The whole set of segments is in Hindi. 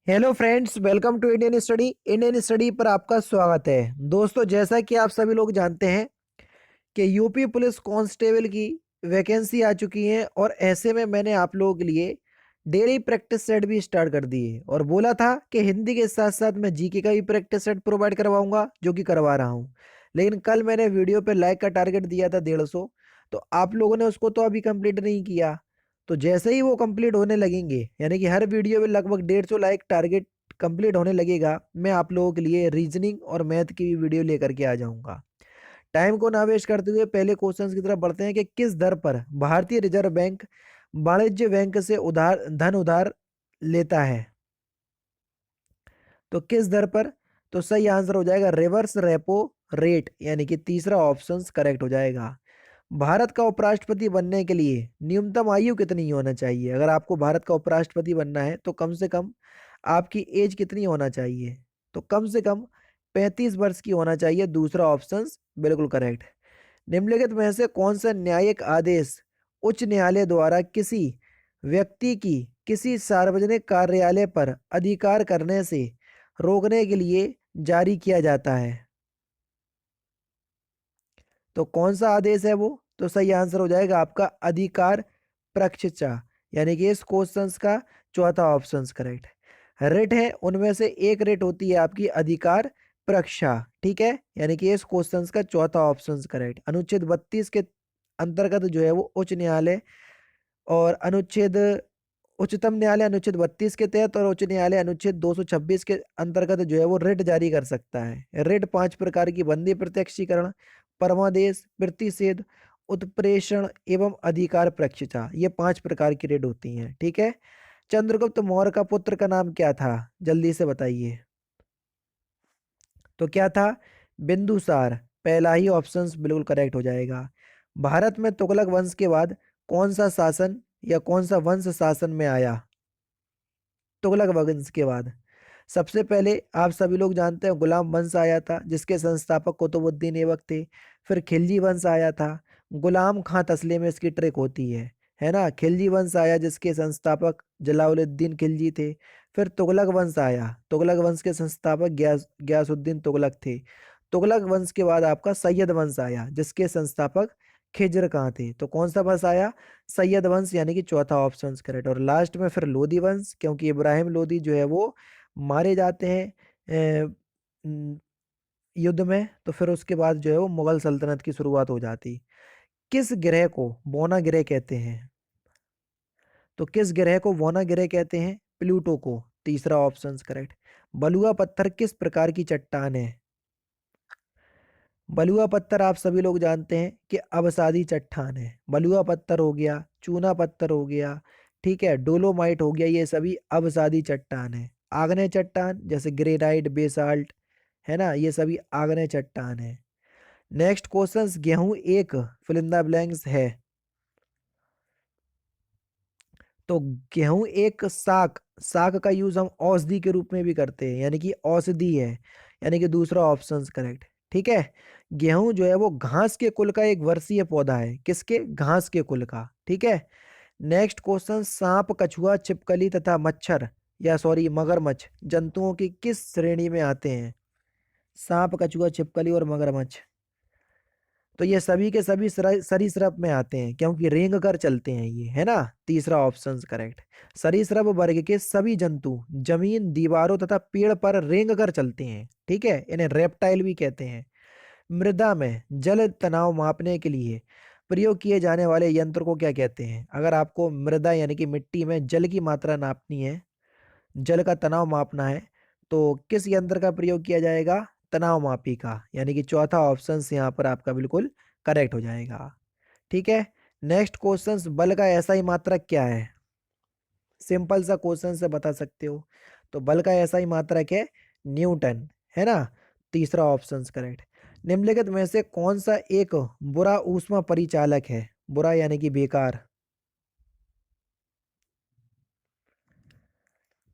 Hello friends, welcome to Indian study पर आपका स्वागत है। दोस्तों, जैसा कि आप सभी लोग जानते हैं कि यूपी पुलिस कांस्टेबल की वैकेंसी आ चुकी है और ऐसे में मैंने आप लोगों के लिए डेली प्रैक्टिस सेट भी स्टार्ट कर दी है और बोला था कि हिंदी के साथ साथ मैं जीके का भी प्रैक्टिस सेट प्रोवाइड करवाऊंगा, जो कि करवा रहा हूं। लेकिन कल मैंने वीडियो पे लाइक का टारगेट दिया था 150, तो आप लोगों ने उसको तो अभी कंप्लीट नहीं किया। तो जैसे ही वो कंप्लीट होने लगेंगे, यानी कि हर वीडियो में लगभग 150 लाइक टारगेट कंप्लीट होने लगेगा, मैं आप लोगों के लिए रीजनिंग और मैथ की भी वीडियो लेकर के आ जाऊंगा। टाइम को ना वेस्ट करते हुए पहले क्वेश्चंस की तरफ बढ़ते हैं कि किस दर पर भारतीय रिजर्व बैंक वाणिज्य बैंक से उधार लेता है। तो किस दर पर? तो सही आंसर हो जाएगा रिवर्स रेपो रेट, यानी कि तीसरा ऑप्शन करेक्ट हो जाएगा। भारत का उपराष्ट्रपति बनने के लिए न्यूनतम आयु कितनी होना चाहिए? अगर आपको भारत का उपराष्ट्रपति बनना है तो कम से कम आपकी एज कितनी होना चाहिए? तो कम से कम 35 वर्ष की होना चाहिए। दूसरा ऑप्शन बिल्कुल करेक्ट। निम्नलिखित में से कौन सा न्यायिक आदेश उच्च न्यायालय द्वारा किसी व्यक्ति की किसी सार्वजनिक कार्यालय पर अधिकार करने से रोकने के लिए जारी किया जाता है? तो कौन सा आदेश है वो? तो सही आंसर हो जाएगा आपका अधिकार प्रक्षेचा, यानी कि इस क्वेश्चंस का चौथा ऑप्शन करेक्ट। रेट है उनमें से एक रेट होती है आपकी अधिकार प्रक्षा, ठीक है, यानी कि इस क्वेश्चंस का चौथा ऑप्शन करेक्ट। अनुच्छेद 32 के अंतर्गत जो है वो उच्च न्यायालय और अनुच्छेद उच्चतम न्यायालय अनुच्छेद 32 के तहत और उच्च न्यायालय अनुच्छेद 226 के अंतर्गत जो है वो रिट जारी कर सकता है। रिट 5 प्रकार की: बंदी प्रत्यक्षीकरण, परमादेश, प्रतिषेध, उत्प्रेषण एवं अधिकार प्रक्षिता। ये 5 प्रकार की रिट होती हैं, ठीक है। चंद्रगुप्त मौर्य का पुत्र का नाम क्या था? जल्दी से बताइए। तो क्या था? बिंदुसार। पहला ही ऑप्शन बिल्कुल करेक्ट हो जाएगा। भारत में तुगलक वंश के बाद कौन सा शासन या कौन सा वंश शासन में आया? तुगलक वंश के बाद सबसे पहले आप सभी लोग जानते हैं गुलाम वंश आया था, जिसके संस्थापक कुतुबुद्दीन ऐबक थे। फिर खिलजी वंश आया था। गुलाम खां तसले में इसकी ट्रिक होती है ना। खिलजी वंश आया जिसके संस्थापक जलालुद्दीन खिलजी थे। फिर तुगलक वंश आया, तुगलक वंश के संस्थापक गयासुद्दीन तुगलक थे। तुगलक वंश के बाद आपका सैयद वंश आया जिसके संस्थापक खिज्र खां थे। तो कौन सा वंश आया? सैयद वंश, यानी कि चौथा ऑप्शन करेक्ट। और लास्ट में फिर लोधी वंश, क्योंकि इब्राहिम लोधी जो है वो मारे जाते हैं युद्ध में, तो फिर उसके बाद जो है वो मुगल सल्तनत की शुरुआत हो जाती। किस ग्रह को बौना ग्रह कहते हैं? तो किस ग्रह को बौना ग्रह कहते हैं? प्लूटो को। तीसरा ऑप्शन करेक्ट। बलुआ पत्थर किस प्रकार की चट्टान है? बलुआ पत्थर आप सभी लोग जानते हैं कि अवसादी चट्टान है। बलुआ पत्थर हो गया, चूना पत्थर हो गया, ठीक है, डोलोमाइट हो गया, ये सभी अवसादी चट्टान है। आग्नेय चट्टान जैसे ग्रेनाइट, बेसाल्ट, है ना, ये सभी आग्नेय चट्टान है। नेक्स्ट क्वेश्चन, गेहूं एक फिलिंदा ब्लैंक्स है। तो गेहूं एक साग, साग का यूज हम औषधि के रूप में भी करते हैं, यानी कि औषधि है, यानी कि दूसरा ऑप्शन करेक्ट, ठीक है। गेहूं जो है वो घास के कुल का एक वर्षीय पौधा है। किसके? घास के कुल का, ठीक है। नेक्स्ट क्वेश्चन, सांप, कछुआ, छिपकली तथा मच्छर या सॉरी मगरमच्छ जंतुओं की किस श्रेणी में आते हैं? सांप, कछुआ, छिपकली और मगरमच्छ, तो ये सभी के सभी सरीसृप में आते हैं, क्योंकि रेंग कर चलते हैं ये, है ना। तीसरा ऑप्शन करेक्ट। सरीसृप वर्ग के सभी जंतु जमीन, दीवारों तथा पेड़ पर रेंग कर चलते हैं, ठीक है, इन्हें रेप्टाइल भी कहते हैं। मृदा में जल तनाव मापने के लिए प्रयोग किए जाने वाले यंत्र को क्या कहते हैं? अगर आपको मृदा यानी कि मिट्टी में जल की मात्रा नापनी है, जल का तनाव मापना है, तो किस यंत्र का प्रयोग किया जाएगा? तनाव मापी का, यानी कि चौथा ऑप्शन यहाँ पर आपका बिल्कुल करेक्ट हो जाएगा, ठीक है। नेक्स्ट क्वेश्चन, बल का ऐसा ही मात्रक क्या है? सिंपल सा क्वेश्चन से बता सकते हो। तो बल का ऐसा ही मात्रक है न्यूटन, है ना। तीसरा ऑप्शन करेक्ट। निम्नलिखित में से कौन सा एक बुरा ऊष्मा परिचालक है? बुरा यानी कि बेकार।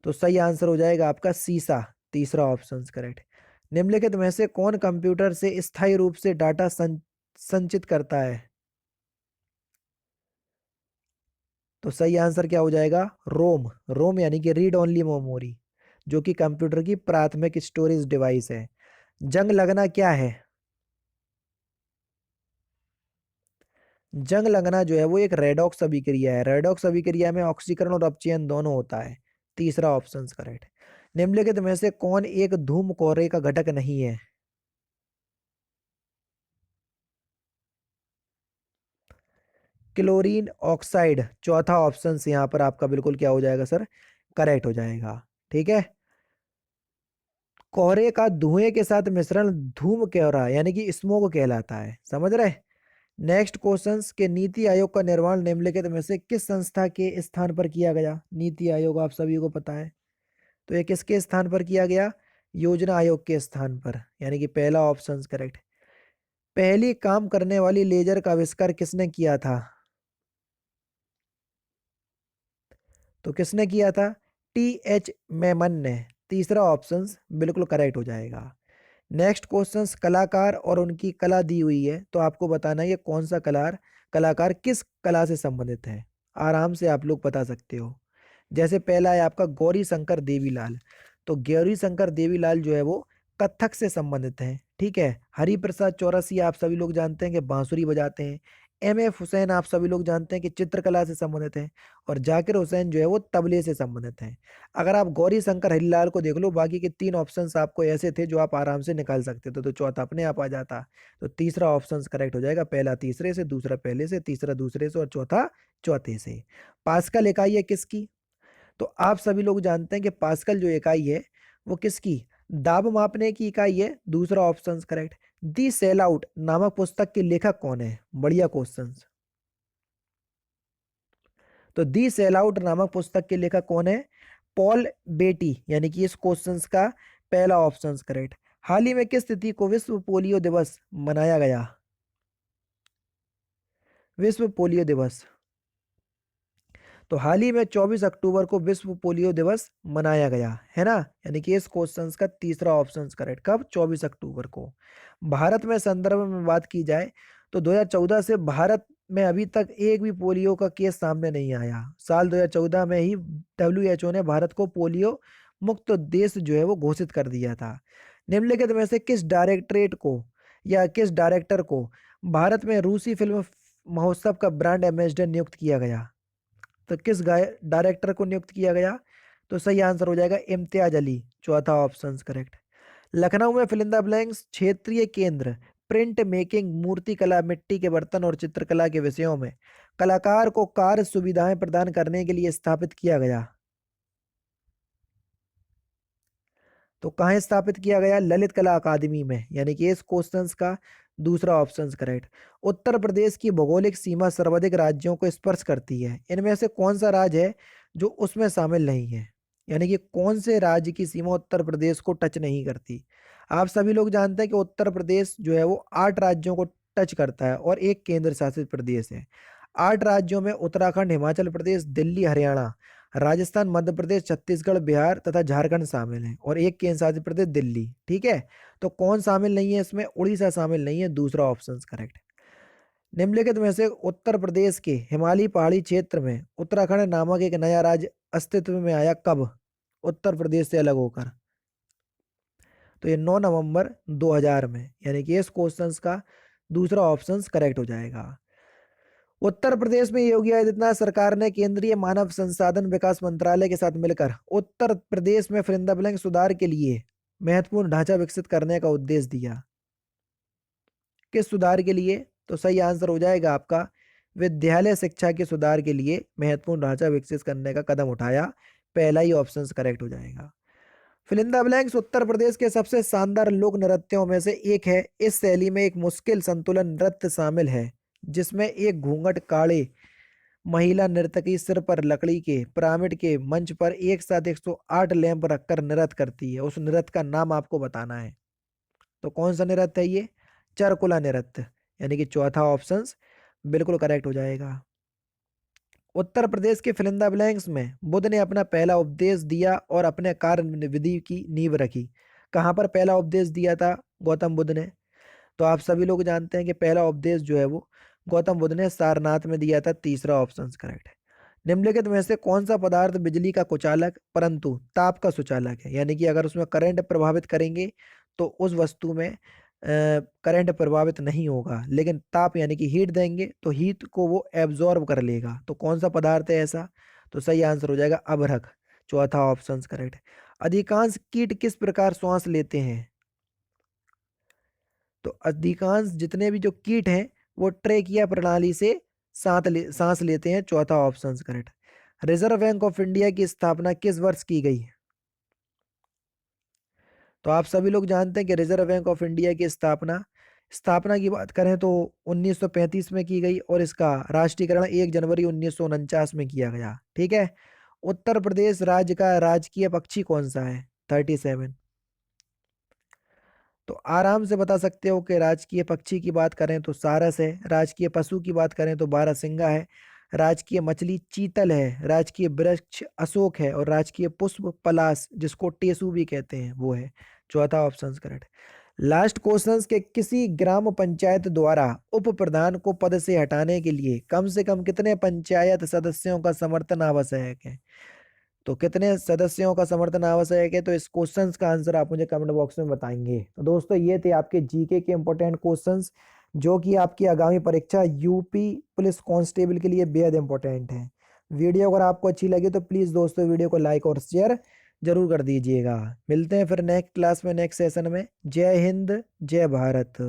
तो सही आंसर हो जाएगा आपका सीसा। तीसरा ऑप्शन करेक्ट। निम्नलिखित में से कौन कंप्यूटर से स्थायी रूप से डाटा संचित करता है? तो सही आंसर क्या हो जाएगा? रोम। रोम यानी कि रीड ओनली मेमोरी। जो कि कंप्यूटर की प्राथमिक स्टोरेज डिवाइस है। जंग लगना क्या है? जंग लगना जो है वो एक रेडॉक्स अभिक्रिया है। रेडॉक्स अभिक्रिया में ऑक्सीकरण और अपचयन दोनों होता है। तीसरा ऑप्शन करेक्ट। निम्नलिखित में से कौन एक धूम कोहरे का घटक नहीं है? क्लोरीन ऑक्साइड चौथा ऑप्शन यहाँ पर आपका बिल्कुल क्या हो जाएगा सर? करेक्ट हो जाएगा। ठीक है। कोहरे का धुएं के साथ मिश्रण धूम कोहरा यानी कि स्मोक कहलाता है। समझ रहे? नेक्स्ट क्वेश्चंस के नीति आयोग का निर्माण निम्नलिखित में से किस संस्था के स्थान पर किया गया? नीति आयोग आप सभी को पता है, तो ये किसके स्थान पर किया गया? योजना आयोग के स्थान पर, यानी कि पहला ऑप्शन करेक्ट। पहली काम करने वाली लेजर का आविष्कार किसने किया था? तो किसने किया था? T.H. मेमन ने। तीसरा ऑप्शन बिल्कुल करेक्ट हो जाएगा। नेक्स्ट क्वेश्चंस कलाकार और उनकी कला दी हुई है, तो आपको बताना है ये कौन सा कलाकार किस कला से संबंधित है। आराम से आप लोग बता सकते हो। जैसे पहला है आपका गौरी शंकर देवीलाल। तो गौरी शंकर देवीलाल जो है वो कथक से संबंधित है। ठीक है। हरिप्रसाद चौरसिया आप सभी लोग जानते हैं कि बांसुरी बजाते हैं। M.F. हुसैन आप सभी लोग जानते हैं कि चित्रकला से संबंधित है। और जाकिर हुसैन जो है वो तबले से संबंधित है। अगर आप गौरी शंकर हरिलाल को देख लो, बाकी के तीन ऑप्शंस आपको ऐसे थे जो आप आराम से निकाल सकते थे, तो चौथा अपने आप आ जाता। तो तीसरा ऑप्शन करेक्ट हो जाएगा। पहला तीसरे से, दूसरा पहले से, तीसरा दूसरे से और चौथा चौथे से। पास्कल इकाई है किसकी? तो आप सभी लोग जानते हैं कि पास्कल जो इकाई है वो किसकी? दाब मापने की इकाई है। दूसरा ऑप्शन करेक्ट। दी सेल आउट नामक पुस्तक के लेखक कौन है? बढ़िया क्वेश्चन। तो दी सेल आउट नामक पुस्तक के लेखक कौन है? पॉल बेटी, यानी कि इस क्वेश्चन का पहला ऑप्शन करेक्ट। हाल ही में किस तिथि को विश्व पोलियो दिवस मनाया गया? विश्व पोलियो दिवस, तो हाल ही में 24 अक्टूबर को विश्व पोलियो दिवस मनाया गया है ना, यानी कि इस क्वेश्चन का तीसरा ऑप्शन करेक्ट। कब? 24 अक्टूबर को। भारत में संदर्भ में बात की जाए तो 2014 से भारत में अभी तक एक भी पोलियो का केस सामने नहीं आया। साल 2014 में ही WHO ने भारत को पोलियो मुक्त देश जो है वो घोषित कर दिया था। निम्नलिखित में से किस डायरेक्टरेट को या किस डायरेक्टर को भारत में रूसी फिल्म महोत्सव का ब्रांड एम्बेसडर नियुक्त किया गया? तो किस डायरेक्टर को नियुक्त किया गया? तो सही आंसर हो जाएगा इम्तियाज अली। चौथा ऑप्शन करेक्ट। लखनऊ में फिल इन द ब्लैंक्स क्षेत्रीय केंद्र प्रिंट मेकिंग, मूर्तिकला, मिट्टी के बर्तन और चित्रकला के विषयों में कलाकार को कार्य सुविधाएं प्रदान करने के लिए स्थापित किया गया। तो कहाँ स्थापित किया गया? ललित कला अकादमी में, यानी कि इस क्वेश्चन का दूसरा ऑप्शन करेक्ट। उत्तर प्रदेश की भौगोलिक सीमा सर्वाधिक राज्यों को स्पर्श करती है, इनमें से कौन सा राज्य है जो उसमें शामिल नहीं है? यानी कि कौन से राज्य की सीमा उत्तर प्रदेश को टच नहीं करती? आप सभी लोग जानते हैं कि उत्तर प्रदेश जो है वो 8 राज्यों को टच करता है और एक केंद्र शासित प्रदेश है। 8 राज्यों में उत्तराखंड, हिमाचल प्रदेश, दिल्ली, हरियाणा, राजस्थान, मध्य प्रदेश, छत्तीसगढ़, बिहार तथा झारखंड शामिल है और एक केंद्र शासित प्रदेश दिल्ली। ठीक है। तो कौन शामिल नहीं है इसमें? उड़ीसा शामिल नहीं है। दूसरा ऑप्शन करेक्ट। निम्नलिखित में से उत्तर प्रदेश के हिमालयी पहाड़ी क्षेत्र में उत्तराखंड नामक एक नया राज्य अस्तित्व में आया कब? उत्तर प्रदेश से अलग होकर। तो ये 9 नवंबर 2000 में, यानी कि इस क्वेश्चन का दूसरा ऑप्शन करेक्ट हो जाएगा। उत्तर प्रदेश में योगी आदित्यनाथ सरकार ने केंद्रीय मानव संसाधन विकास मंत्रालय के साथ मिलकर उत्तर प्रदेश में फिर ब्लैंक सुधार के लिए महत्वपूर्ण ढांचा विकसित करने का उद्देश्य दिया। किस सुधार के लिए? तो सही आंसर हो जाएगा आपका विद्यालय शिक्षा के सुधार के लिए महत्वपूर्ण ढांचा विकसित करने का कदम उठाया। पहला ही ऑप्शन करेक्ट हो जाएगा। Fill in the blanks Uttar Pradesh के सबसे शानदार लोक नृत्यों में से एक है। इस शैली में एक मुश्किल संतुलन नृत्य शामिल है जिसमें एक घूंघट काढ़े महिला नर्तकी सिर पर लकड़ी के पिरामिड के मंच पर एक साथ 108 लैंप रखकर नृत्य करती है। उस नृत्य का नाम आपको बताना है। तो कौन सा नृत्य है ये? चरकुला नृत्य, यानी कि चौथा ऑप्शन बिल्कुल करेक्ट हो जाएगा। उत्तर प्रदेश के फिल इन द ब्लैंक्स में बुद्ध ने अपना पहला उपदेश दिया और अपने कार्य विधि की नींव रखी। कहाँ पर पहला उपदेश दिया था गौतम बुद्ध ने? तो आप सभी लोग जानते हैं कि पहला उपदेश जो है वो गौतम बुद्ध ने सारनाथ में दिया था। तीसरा ऑप्शन करेक्ट है। निम्नलिखित में से कौन सा पदार्थ बिजली का कुचालक परंतु ताप का सुचालक है? यानी कि अगर उसमें करंट प्रभावित करेंगे तो उस वस्तु में करंट प्रभावित नहीं होगा, लेकिन ताप यानी कि हीट देंगे तो हीट को वो एब्जॉर्ब कर लेगा। तो कौन सा पदार्थ है ऐसा? तो सही आंसर हो जाएगा अभ्रक। चौथा ऑप्शन करेक्ट है। अधिकांश कीट किस प्रकार श्वास लेते हैं? तो अधिकांश जितने भी जो कीट हैं वो ट्रेकिया प्रणाली से सांस लेते हैं। चौथा option correct. Reserve bank of India की स्थापना किस वर्ष की गई? तो आप सभी लोग जानते हैं कि रिजर्व बैंक ऑफ इंडिया की स्थापना स्थापना की बात करें तो 1935 में की गई और इसका राष्ट्रीयकरण 1 जनवरी 1949 में किया गया। ठीक है। उत्तर प्रदेश राज्य का राजकीय पक्षी कौन सा है? 37। तो आराम से बता सकते हो कि राजकीय पक्षी की बात करें तो सारस है, राजकीय पशु की बात करें तो बारहसिंगा है, राजकीय मछली चीतल है, राजकीय वृक्ष अशोक है और राजकीय पुष्प पलाश जिसको टेसू भी कहते हैं वो है। चौथा ऑप्शन करेक्ट। लास्ट क्वेश्चंस के किसी ग्राम पंचायत द्वारा उप प्रधान को पद से हटाने के लिए कम से कम कितने पंचायत सदस्यों का समर्थन आवश्यक है? तो कितने सदस्यों का समर्थन आवश्यक है? तो इस क्वेश्चंस का आंसर आप मुझे कमेंट बॉक्स में बताएंगे। तो दोस्तों ये थे आपके जीके के इंपॉर्टेंट क्वेश्चंस जो कि आपकी आगामी परीक्षा यूपी पुलिस कांस्टेबल के लिए बेहद इंपॉर्टेंट है। वीडियो अगर आपको अच्छी लगी तो प्लीज़ दोस्तों वीडियो को लाइक और शेयर जरूर कर दीजिएगा। मिलते हैं फिर नेक्स्ट क्लास में नेक्स्ट सेशन में। जय हिंद, जय भारत।